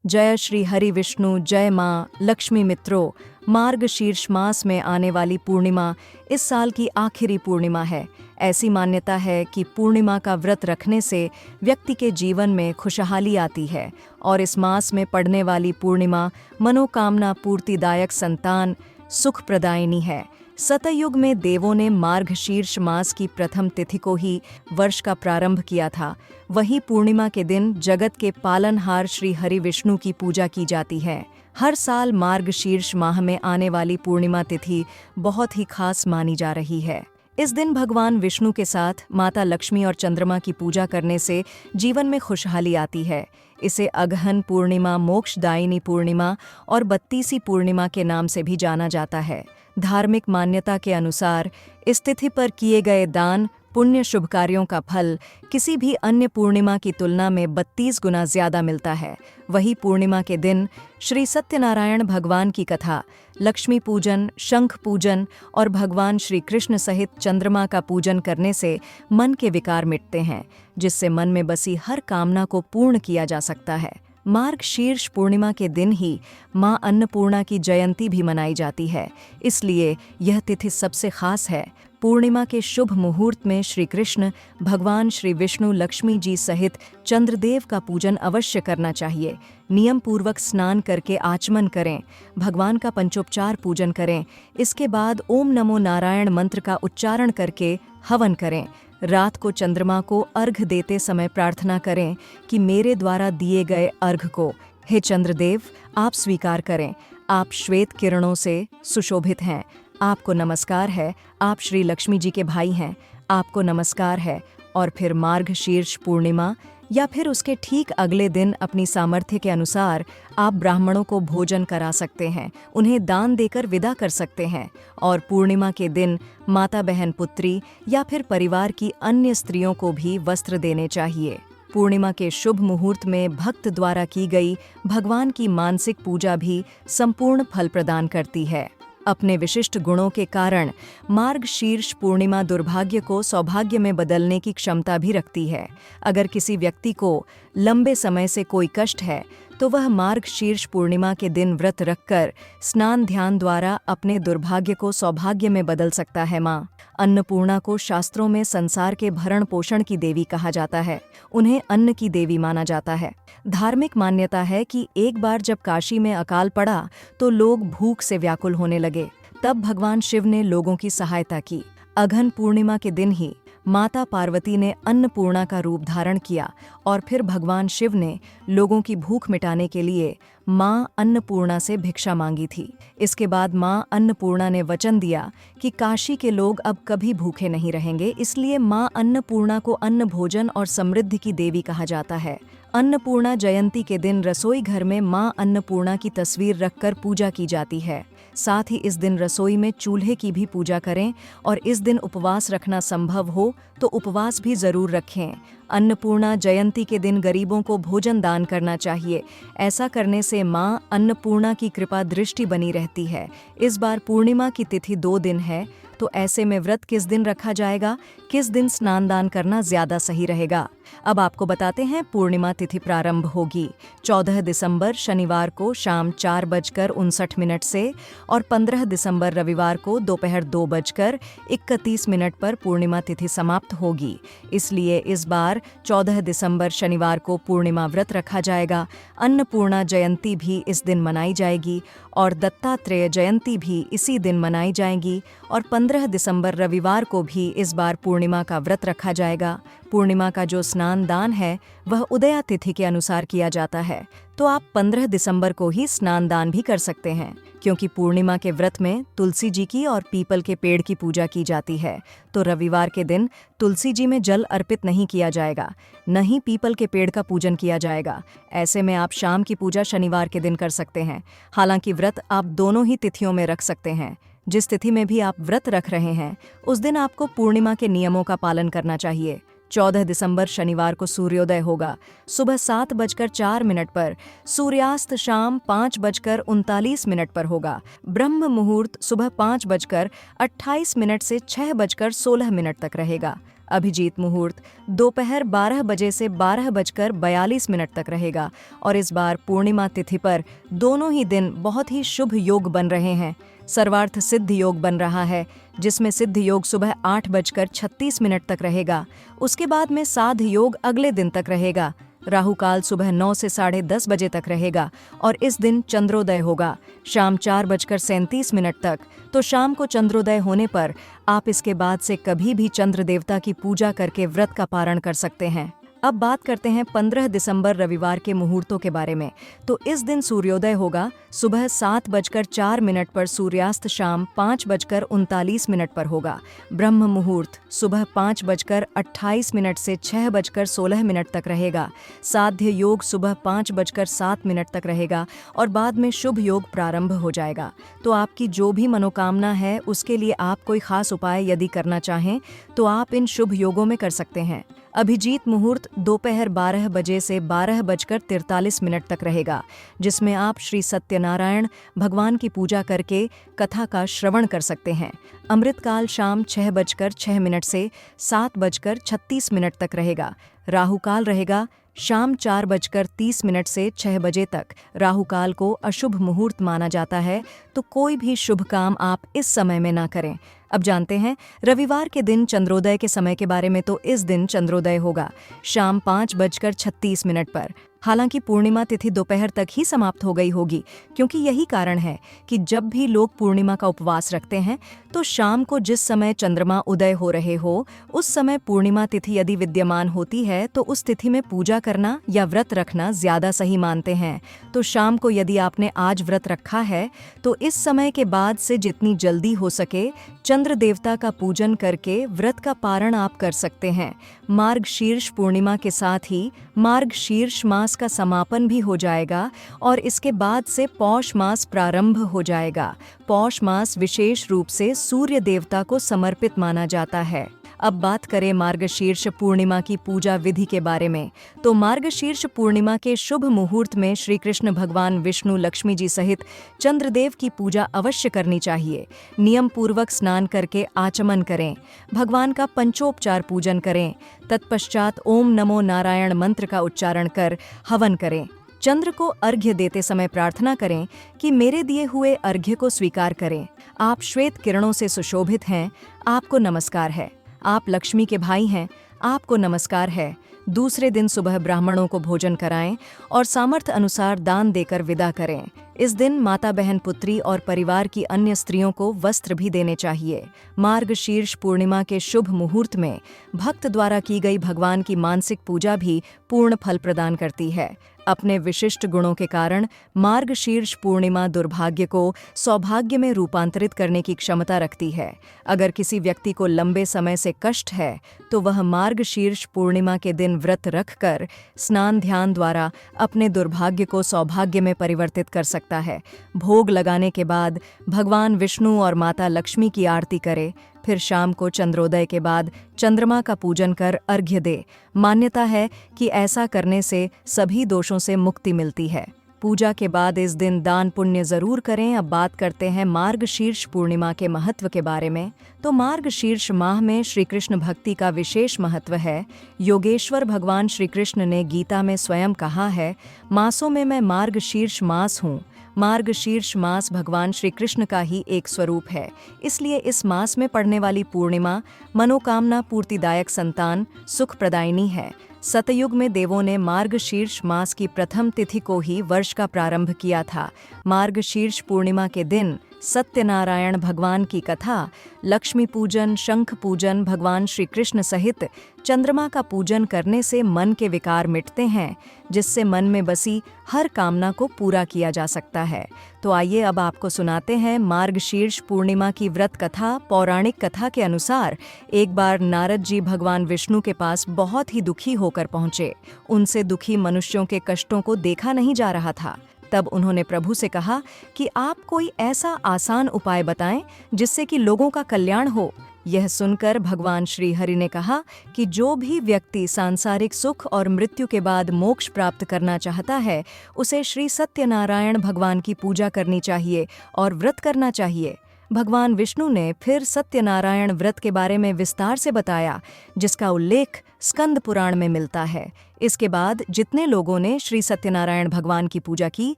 जय श्री हरि विष्णु, जय माँ लक्ष्मी। मित्रों, मार्गशीर्ष मास में आने वाली पूर्णिमा इस साल की आखिरी पूर्णिमा है। ऐसी मान्यता है कि पूर्णिमा का व्रत रखने से व्यक्ति के जीवन में खुशहाली आती है और इस मास में पड़ने वाली पूर्णिमा मनोकामना पूर्तिदायक, संतान सुख प्रदायिनी है। सतयुग में देवों ने मार्गशीर्ष मास की प्रथम तिथि को ही वर्ष का प्रारंभ किया था। वहीं पूर्णिमा के दिन जगत के पालनहार श्री हरि विष्णु की पूजा की जाती है। हर साल मार्गशीर्ष माह में आने वाली पूर्णिमा तिथि बहुत ही खास मानी जा रही है। इस दिन भगवान विष्णु के साथ माता लक्ष्मी और चंद्रमा की पूजा करने से जीवन में खुशहाली आती है। इसे अगहन पूर्णिमा, मोक्षदायिनी पूर्णिमा और बत्तीसी पूर्णिमा के नाम से भी जाना जाता है। धार्मिक मान्यता के अनुसार इस तिथि पर किए गए दान, पुण्य, शुभ कार्यों का फल किसी भी अन्य पूर्णिमा की तुलना में 32 गुना ज्यादा मिलता है। वही पूर्णिमा के दिन श्री सत्यनारायण भगवान की कथा, लक्ष्मी पूजन, शंख पूजन और भगवान श्री कृष्ण सहित चंद्रमा का पूजन करने से मन के विकार मिटते हैं, जिससे मन में बसी हर कामना को पूर्ण किया जा सकता है। मार्गशीर्ष पूर्णिमा के दिन ही मां अन्नपूर्णा की जयंती भी मनाई जाती है, इसलिए यह तिथि सबसे खास है। पूर्णिमा के शुभ मुहूर्त में श्री कृष्ण, भगवान श्री विष्णु, लक्ष्मी जी सहित चंद्रदेव का पूजन अवश्य करना चाहिए। नियम पूर्वक स्नान करके आचमन करें, भगवान का पंचोपचार पूजन करें। इसके बाद ओम नमो नारायण मंत्र का उच्चारण करके हवन करें। रात को चंद्रमा को अर्घ्य देते समय प्रार्थना करें कि मेरे द्वारा दिए गए अर्घ्य को हे चंद्रदेव आप स्वीकार करें। आप श्वेत किरणों से सुशोभित हैं। आपको नमस्कार है। आप श्री लक्ष्मी जी के भाई हैं। आपको नमस्कार है। और फिर मार्गशीर्ष पूर्णिमा या फिर उसके ठीक अगले दिन अपनी सामर्थ्य के अनुसार आप ब्राह्मणों को भोजन करा सकते हैं, उन्हें दान देकर विदा कर सकते हैं। और पूर्णिमा के दिन माता, बहन, पुत्री या फिर परिवार की अन्य स्त्रियों को भी वस्त्र देने चाहिए। पूर्णिमा के शुभ मुहूर्त में भक्त द्वारा की गई भगवान की मानसिक पूजा भी संपूर्ण फल प्रदान करती है। अपने विशिष्ट गुणों के कारण मार्गशीर्ष पूर्णिमा दुर्भाग्य को सौभाग्य में बदलने की क्षमता भी रखती है। अगर किसी व्यक्ति को लंबे समय से कोई कष्ट है तो वह मार्गशीर्ष पूर्णिमा के दिन व्रत रखकर स्नान ध्यान द्वारा अपने दुर्भाग्य को सौभाग्य में बदल सकता है। माँ अन्नपूर्णा को शास्त्रों में संसार के भरण पोषण की देवी कहा जाता है। उन्हें अन्न की देवी माना जाता है। धार्मिक मान्यता है कि एक बार जब काशी में अकाल पड़ा तो लोग भूख से व्याकुल होने लगे। तब भगवान शिव ने लोगों की सहायता की। अघन पूर्णिमा के दिन ही माता पार्वती ने अन्नपूर्णा का रूप धारण किया और फिर भगवान शिव ने लोगों की भूख मिटाने के लिए मां अन्नपूर्णा से भिक्षा मांगी थी। इसके बाद मां अन्नपूर्णा ने वचन दिया कि काशी के लोग अब कभी भूखे नहीं रहेंगे, इसलिए मां अन्नपूर्णा को अन्न, भोजन और समृद्धि की देवी कहा जाता है। अन्नपूर्णा जयंती के दिन रसोई घर में मां अन्नपूर्णा की तस्वीर रखकर पूजा की जाती है। साथ ही इस दिन रसोई में चूल्हे की भी पूजा करें और इस दिन उपवास रखना संभव हो तो उपवास भी जरूर रखें। अन्नपूर्णा जयंती के दिन गरीबों को भोजन दान करना चाहिए। ऐसा करने से मां अन्नपूर्णा की कृपा दृष्टि बनी रहती है। इस बार पूर्णिमा की तिथि 2 दिन है, तो ऐसे में व्रत किस दिन रखा जाएगा, किस दिन स्नान दान करना ज्यादा सही रहेगा। अब आपको बताते हैं। पूर्णिमा तिथि प्रारंभ होगी 14 दिसंबर शनिवार को शाम 4:59 से और 15 दिसंबर रविवार को दोपहर 2:31 पर पूर्णिमा तिथि समाप्त होगी। इसलिए इस बार 14 दिसंबर शनिवार को पूर्णिमा व्रत रखा जाएगा। अन्नपूर्णा जयंती भी इस दिन मनाई जाएगी और दत्तात्रेय जयंती भी इसी दिन मनाई जाएगी और 15 दिसंबर रविवार को भी इस बार पूर्णिमा का व्रत रखा जाएगा। पूर्णिमा का जो स्नान दान है वह उदया तिथि के अनुसार किया जाता है, तो आप 15 दिसंबर को ही स्नान दान भी कर सकते हैं। क्योंकि पूर्णिमा के व्रत में तुलसी जी की और पीपल के पेड़ की पूजा की जाती है, तो रविवार के दिन तुलसी जी में जल अर्पित नहीं किया जाएगा, न ही पीपल के पेड़ का पूजन किया जाएगा। ऐसे में आप शाम की पूजा शनिवार के दिन कर सकते हैं। हालांकि व्रत आप दोनों ही तिथियों में रख सकते हैं। जिस तिथि में भी आप व्रत रख रहे हैं उस दिन आपको पूर्णिमा के नियमों का पालन करना चाहिए। 14 दिसंबर शनिवार को सूर्योदय होगा सुबह 7:04 पर। सूर्यास्त शाम 5:39 पर होगा। ब्रह्म मुहूर्त सुबह 5:28 से 6:16 तक रहेगा। अभिजीत मुहूर्त दोपहर 12 बजे से 12:42 तक रहेगा और इस बार पूर्णिमा तिथि पर दोनों ही दिन बहुत ही शुभ योग बन रहे हैं। सर्वार्थ सिद्ध योग बन रहा है, जिसमें सिद्ध योग सुबह 8:36 तक रहेगा। उसके बाद में साध योग अगले दिन तक रहेगा। राहु काल सुबह 9 से 10:30 बजे तक रहेगा और इस दिन चंद्रोदय होगा शाम 4:37 तक। तो शाम को चंद्रोदय होने पर आप इसके बाद से कभी भी चंद्र देवता की पूजा करके व्रत का पारण कर सकते हैं। अब बात करते हैं 15 दिसंबर रविवार के मुहूर्तों के बारे में। तो इस दिन सूर्योदय होगा सुबह 7:04 पर, सूर्यास्त शाम 5:39 पर होगा। ब्रह्म मुहूर्त सुबह 5:28 से 6:16 तक रहेगा। साध्य योग सुबह 5:07 तक रहेगा और बाद में शुभ योग प्रारंभ हो जाएगा। तो आपकी जो भी मनोकामना है उसके लिए आप कोई खास उपाय यदि करना चाहें तो आप इन शुभ योगों में कर सकते हैं। अभिजीत मुहूर्त दोपहर 12 बजे से 12:43 तक रहेगा, जिसमें आप श्री सत्यनारायण भगवान की पूजा करके कथा का श्रवण कर सकते हैं। अमृतकाल शाम 6:06 से 7:36 तक रहेगा। राहु काल रहेगा शाम 4:30 से 6 बजे तक। राहु काल को अशुभ मुहूर्त माना जाता है, तो कोई भी शुभ काम आप इस समय में ना करें। अब जानते हैं रविवार के दिन चंद्रोदय के समय के बारे में। तो इस दिन चंद्रोदय होगा शाम 5:36 पर। हालांकि पूर्णिमा तिथि दोपहर तक ही समाप्त हो गई होगी, क्योंकि यही कारण है कि जब भी लोग पूर्णिमा का उपवास रखते हैं तो शाम को जिस समय चंद्रमा उदय हो रहे हो उस समय पूर्णिमा तिथि यदि विद्यमान होती है तो उस तिथि में पूजा करना या व्रत रखना ज्यादा सही मानते हैं। तो शाम को यदि आपने आज व्रत रखा है तो इस समय के बाद से जितनी जल्दी हो सके चंद्र देवता का पूजन करके व्रत का पारण आप कर सकते हैं। मार्गशीर्ष पूर्णिमा के साथ ही मार्गशीर्ष मास का समापन भी हो जाएगा और इसके बाद से पौष मास प्रारंभ हो जाएगा। पौष मास विशेष रूप से सूर्य देवता को समर्पित माना जाता है। अब बात करें मार्गशीर्ष पूर्णिमा की पूजा विधि के बारे में। तो मार्गशीर्ष पूर्णिमा के शुभ मुहूर्त में श्री कृष्ण भगवान विष्णु लक्ष्मी जी सहित चंद्रदेव की पूजा अवश्य करनी चाहिए। नियम पूर्वक स्नान करके आचमन करें, भगवान का पंचोपचार पूजन करें, तत्पश्चात ओम नमो नारायण मंत्र का उच्चारण कर हवन करें। चंद्र को अर्घ्य देते समय प्रार्थना करें कि मेरे दिए हुए अर्घ्य को स्वीकार करें। आप श्वेत किरणों से सुशोभित हैं, आपको नमस्कार है। आप लक्ष्मी के भाई हैं, आपको नमस्कार है। दूसरे दिन सुबह ब्राह्मणों को भोजन कराएं और सामर्थ्य अनुसार दान देकर विदा करें। इस दिन माता बहन पुत्री और परिवार की अन्य स्त्रियों को वस्त्र भी देने चाहिए। मार्गशीर्ष पूर्णिमा के शुभ मुहूर्त में भक्त द्वारा की गई भगवान की मानसिक पूजा भी पूर्ण फल प्रदान करती है। अपने विशिष्ट गुणों के कारण मार्गशीर्ष पूर्णिमा दुर्भाग्य को सौभाग्य में रूपांतरित करने की क्षमता रखती है। अगर किसी व्यक्ति को लंबे समय से कष्ट है तो वह मार्गशीर्ष पूर्णिमा के दिन व्रत रखकर स्नान ध्यान द्वारा अपने दुर्भाग्य को सौभाग्य में परिवर्तित कर सकता है। भोग लगाने के बाद भगवान विष्णु और माता लक्ष्मी की आरती करे, फिर शाम को चंद्रोदय के बाद चंद्रमा का पूजन कर अर्घ्य दे। मान्यता है कि ऐसा करने से सभी दोषों से मुक्ति मिलती है। पूजा के बाद इस दिन दान पुण्य जरूर करें। अब बात करते हैं मार्गशीर्ष पूर्णिमा के महत्व के बारे में। तो मार्गशीर्ष माह में श्री कृष्ण भक्ति का विशेष महत्व है। योगेश्वर भगवान श्री कृष्ण ने गीता में स्वयं कहा है, मासों में मैं मार्गशीर्ष मास हूँ। मार्गशीर्ष मास भगवान श्री कृष्ण का ही एक स्वरूप है। इसलिए इस मास में पड़ने वाली पूर्णिमा मनोकामना पूर्तिदायक संतान सुख प्रदायिनी है। सतयुग में देवों ने मार्गशीर्ष मास की प्रथम तिथि को ही वर्ष का प्रारंभ किया था। मार्गशीर्ष पूर्णिमा के दिन सत्यनारायण भगवान की कथा, लक्ष्मी पूजन, शंख पूजन, भगवान श्री कृष्ण सहित चंद्रमा का पूजन करने से मन के विकार मिटते हैं, जिससे मन में बसी हर कामना को पूरा किया जा सकता है। तो आइए अब आपको सुनाते हैं मार्गशीर्ष पूर्णिमा की व्रत कथा। पौराणिक कथा के अनुसार एक बार नारद जी भगवान विष्णु के पास बहुत ही दुखी होकर पहुंचे। उनसे दुखी मनुष्यों के कष्टों को देखा नहीं जा रहा था। तब उन्होंने प्रभु से कहा कि आप कोई ऐसा आसान उपाय बताएं जिससे कि लोगों का कल्याण हो। यह सुनकर भगवान श्री हरि ने कहा कि जो भी व्यक्ति सांसारिक सुख और मृत्यु के बाद मोक्ष प्राप्त करना चाहता है, उसे श्री सत्यनारायण भगवान की पूजा करनी चाहिए और व्रत करना चाहिए। भगवान विष्णु ने फिर सत्यनारायण व्रत के बारे में विस्तार से बताया, जिसका उल्लेख स्कंद पुराण में मिलता है। इसके बाद जितने लोगों ने श्री सत्यनारायण भगवान की पूजा की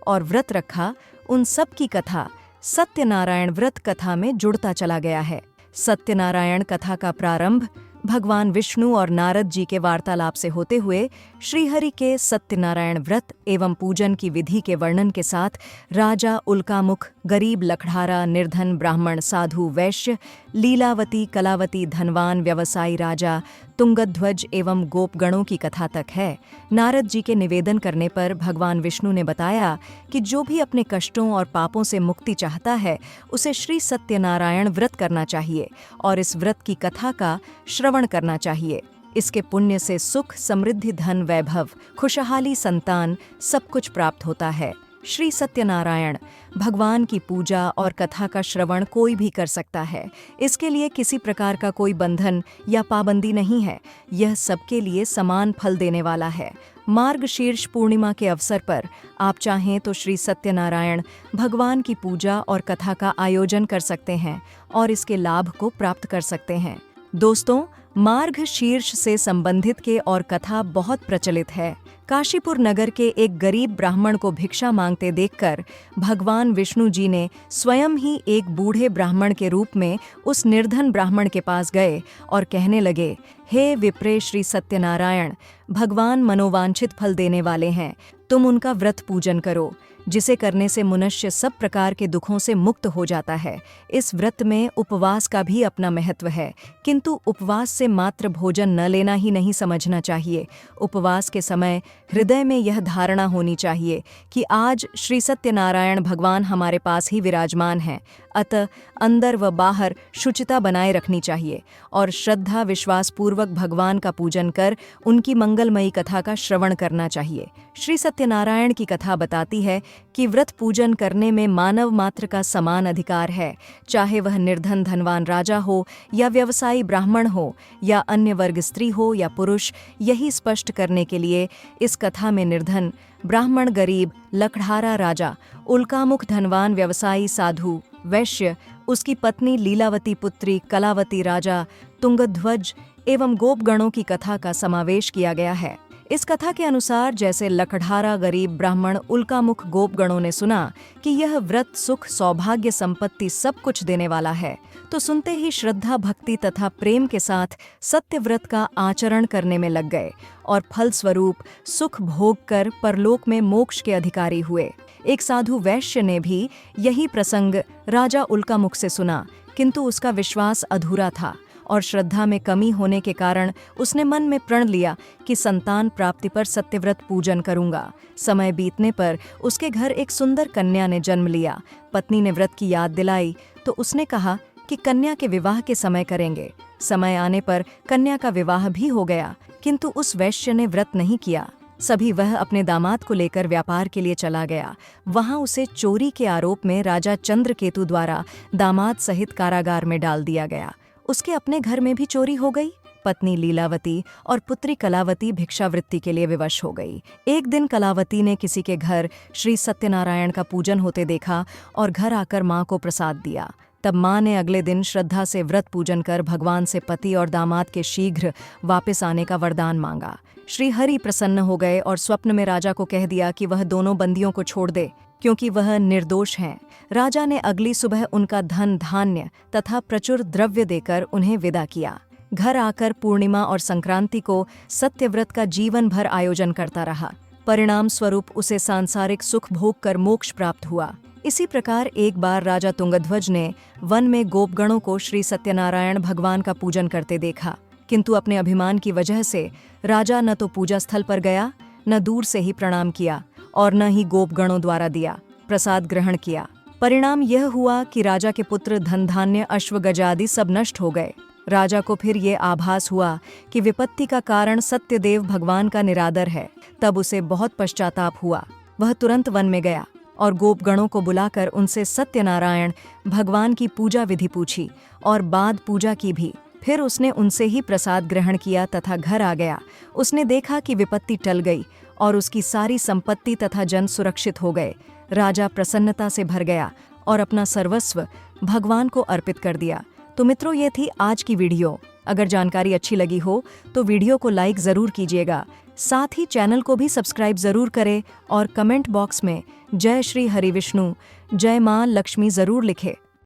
और व्रत रखा, उन सब की कथा सत्यनारायण व्रत कथा में जुड़ता चला गया है। सत्यनारायण कथा का प्रारंभ भगवान विष्णु और नारद जी के वार्तालाप से होते हुए श्रीहरि के सत्यनारायण व्रत एवं पूजन की विधि के वर्णन के साथ राजा उल्कामुख, गरीब लकड़हारा, निर्धन ब्राह्मण, साधु वैश्य, लीलावती कलावती, धनवान व्यवसायी राजा, तुंगध्वज एवं गोपगणों की कथा तक है। नारद जी के निवेदन करने पर भगवान विष्णु ने बताया कि जो भी अपने कष्टों और पापों से मुक्ति चाहता है, उसे श्री सत्यनारायण व्रत करना चाहिए और इस व्रत की कथा का श्रवण करना चाहिए। इसके पुण्य से सुख, समृद्धि, धन, वैभव, खुशहाली, संतान सब कुछ प्राप्त होता है। श्री सत्यनारायण भगवान की पूजा और कथा का श्रवण कोई भी कर सकता है। इसके लिए किसी प्रकार का कोई बंधन या पाबंदी नहीं है। यह सबके लिए समान फल देने वाला है। मार्गशीर्ष पूर्णिमा के अवसर पर आप चाहें तो श्री सत्यनारायण भगवान की पूजा और कथा का आयोजन कर सकते हैं और इसके लाभ को प्राप्त कर सकते हैं। दोस्तों, मार्गशीर्ष से संबंधित के और कथा बहुत प्रचलित है। काशीपुर नगर के एक गरीब ब्राह्मण को भिक्षा मांगते देखकर भगवान विष्णु जी ने स्वयं ही एक बूढ़े ब्राह्मण के रूप में उस निर्धन ब्राह्मण के पास गए और कहने लगे, हे विप्रे श्री सत्यनारायण, भगवान मनोवांछित फल देने वाले हैं, तुम उनका व्रत पूजन करो, जिसे करने से मनुष्य सब प्रकार के दुखों से मुक्त हो जाता है। इस व्रत में उपवास का भी अपना महत्व है, किंतु उपवास से मात्र भोजन न लेना ही नहीं समझना चाहिए। उपवास के समय हृदय में यह धारणा होनी चाहिए कि आज श्री सत्यनारायण भगवान हमारे पास ही विराजमान हैं, अतः अंदर व बाहर शुचिता बनाए रखनी चाहिए और श्रद्धा विश्वास पूर्वक भगवान का पूजन कर उनकी मंगलमयी कथा का श्रवण करना चाहिए। श्री सत्यनारायण की कथा बताती है कि व्रत पूजन करने में मानव मात्र का समान अधिकार है, चाहे वह निर्धन धनवान राजा हो या व्यवसायी ब्राह्मण हो या अन्य वर्ग स्त्री हो या पुरुष। यही स्पष्ट करने के लिए इस कथा में निर्धन ब्राह्मण, गरीब लकड़हारा राजा, उल्कामुख धनवान व्यवसायी, साधु वैश्य, उसकी पत्नी लीलावती, पुत्री कलावती, राजा तुंगध्वज एवं गोपगणों की कथा का समावेश किया गया है। इस कथा के अनुसार जैसे लकड़हारा, गरीब ब्राह्मण, उल्कामुख गोपगणों ने सुना कि यह व्रत सुख, सौभाग्य, संपत्ति सब कुछ देने वाला है, तो सुनते ही श्रद्धा, भक्ति तथा प्रेम के साथ सत्य व्रत का आचरण करने में लग गए और फलस्वरूप सुख भोग कर परलोक में मोक्ष के अधिकारी हुए। एक साधु वैश्य ने भी यही प्रसंग राजा उल्कामुख से सुना, किंतु उसका विश्वास अधूरा था और श्रद्धा में कमी होने के कारण उसने मन में प्रण लिया कि संतान प्राप्ति पर सत्यव्रत पूजन करूंगा। समय बीतने पर उसके घर एक सुंदर कन्या ने जन्म लिया। पत्नी ने व्रत की याद दिलाई तो उसने कहा कि कन्या के विवाह के समय करेंगे। समय आने पर कन्या का विवाह भी हो गया, किंतु उस वैश्य ने व्रत नहीं किया। सभी वह अपने दामाद को लेकर व्यापार के लिए चला गया। वहां उसे चोरी के आरोप में राजा चंद्रकेतु द्वारा दामाद सहित कारागार में डाल दिया गया। उसके अपने घर में भी चोरी हो गई। पत्नी लीलावती और पुत्री कलावती भिक्षावृत्ति के लिए विवश हो गई। एक दिन कलावती ने किसी के घर श्री सत्यनारायण का पूजन होते देखा और घर आकर मां को प्रसाद दिया। तब मां ने अगले दिन श्रद्धा से व्रत पूजन कर भगवान से पति और दामाद के शीघ्र वापस आने का वरदान मांगा। श्री हरि प्रसन्न हो गए और स्वप्न में राजा को कह दिया कि वह दोनों बंदियों को छोड़ दे, क्योंकि वह निर्दोष हैं। राजा ने अगली सुबह उनका धन धान्य तथा प्रचुर द्रव्य देकर उन्हें विदा किया। घर आकर पूर्णिमा और संक्रांति को सत्यव्रत का जीवन भर आयोजन करता रहा। परिणाम स्वरूप उसे सांसारिक सुख भोग कर मोक्ष प्राप्त हुआ। इसी प्रकार एक बार राजा तुंगध्वज ने वन में गोपगणों को श्री सत्यनारायण भगवान का पूजन करते देखा, किंतु अपने अभिमान की वजह से राजा न तो पूजा स्थल पर गया, न दूर से ही प्रणाम किया और न ही गोपगणों द्वारा दिया प्रसाद ग्रहण किया। परिणाम यह हुआ कि राजा के पुत्र, धन धान्य, अश्व गजादि सब नष्ट हो गए। राजा को फिर ये आभास हुआ कि विपत्ति का कारण सत्यदेव भगवान का निरादर है। तब उसे बहुत पश्चाताप हुआ। वह तुरंत वन में गया और गोपगणों को बुलाकर उनसे सत्यनारायण भगवान की पूजा विधि पूछी और बाद पूजा की भी। फिर उसने उनसे ही प्रसाद ग्रहण किया तथा घर आ गया। उसने देखा कि विपत्ति टल गई और उसकी सारी संपत्ति तथा जन सुरक्षित हो गए। राजा प्रसन्नता से भर गया और अपना सर्वस्व भगवान को अर्पित कर दिया। तो मित्रों, ये थी आज की वीडियो। अगर जानकारी अच्छी लगी हो तो वीडियो को लाइक ज़रूर कीजिएगा, साथ ही चैनल को भी सब्सक्राइब ज़रूर करें और कमेंट बॉक्स में जय श्री हरिविष्णु, जय माँ लक्ष्मी ज़रूर लिखें।